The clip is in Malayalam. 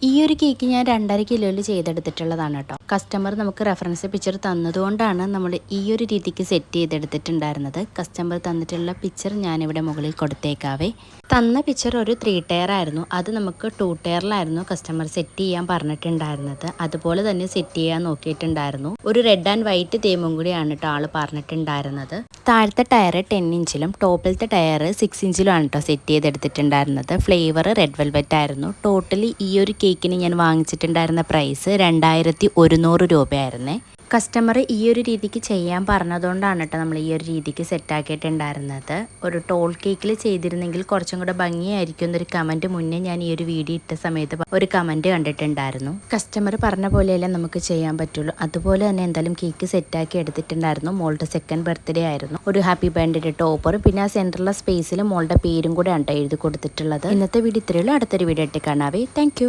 ഈ ഒരു കേക്ക് ഞാൻ 2.5 കിലോയിൽ ചെയ്തെടുത്തിട്ടുള്ളതാണ് കേട്ടോ. കസ്റ്റമർ നമുക്ക് റെഫറൻസ് പിക്ചർ തന്നതുകൊണ്ടാണ് നമ്മൾ ഈ ഒരു രീതിക്ക് സെറ്റ് ചെയ്തെടുത്തിട്ടുണ്ടായിരുന്നത്. കസ്റ്റമർ തന്നിട്ടുള്ള പിക്ചർ ഞാനിവിടെ മുകളിൽ കൊടുത്തേക്കാവേ. തന്ന പിക്ചർ ഒരു 3 ടയർ ആയിരുന്നു. അത് നമുക്ക് 2 ടയറിലായിരുന്നു കസ്റ്റമർ സെറ്റ് ചെയ്യാൻ പറഞ്ഞിട്ടുണ്ടായിരുന്നത്. അതുപോലെ തന്നെ സെറ്റ് ചെയ്യാൻ നോക്കിയിട്ടുണ്ടായിരുന്നു. ഒരു റെഡ് ആൻഡ് വൈറ്റ് തീമും കൂടിയാണ് കേട്ടോ ആൾ പറഞ്ഞിട്ടുണ്ടായിരുന്നത്. താഴത്തെ ടയർ 10 ഇഞ്ചിലും ടോപ്പിലത്തെ ടയർ 6 ഇഞ്ചിലുമാണ് കേട്ടോ സെറ്റ് ചെയ്തെടുത്തിട്ടുണ്ടായിരുന്നത്. ഫ്ലേവർ റെഡ് വെൽവെറ്റ് ആയിരുന്നു. ടോട്ടലി ഈ ഒരു കേക്കിന് ഞാൻ വാങ്ങിച്ചിട്ടുണ്ടായിരുന്ന പ്രൈസ് 2100 രൂപയായിരുന്നേ. കസ്റ്റമർ ഈ ഒരു രീതിക്ക് ചെയ്യാൻ പറഞ്ഞതുകൊണ്ടാണ് കേട്ടോ നമ്മൾ ഈ ഒരു രീതിക്ക് സെറ്റാക്കിയിട്ടുണ്ടായിരുന്നത്. ഒരു ടോൾ കേക്കിൽ ചെയ്തിരുന്നെങ്കിൽ കുറച്ചും കൂടെ ഭംഗിയായിരിക്കും എന്നൊരു കമൻറ്റ് മുന്നേ ഞാൻ ഈ ഒരു വീഡിയോ ഇട്ട സമയത്ത് ഒരു കമൻറ്റ് കണ്ടിട്ടുണ്ടായിരുന്നു. കസ്റ്റമർ പറഞ്ഞ പോലെയല്ലേ നമുക്ക് ചെയ്യാൻ പറ്റുള്ളൂ. അതുപോലെ തന്നെ എന്തായാലും കേക്ക് സെറ്റാക്കി എടുത്തിട്ടുണ്ടായിരുന്നു. മോളുടെ 2nd ബർത്ത്ഡേ ആയിരുന്നു. ഒരു ഹാപ്പി ബർത്ത്ഡേ ടോപ്പറും പിന്നെ ആ സെൻറ്ററിലെ സ്പേസിൽ മോളുടെ പേരും കൂടെ ആണ് എഴുതി കൊടുത്തിട്ടുള്ളത്. ഇന്നത്തെ വീഡിയോ ഇത്രയുള്ളൂ. അടുത്തൊരു വീഡിയോ ഇട്ട് കാണാവേ. താങ്ക്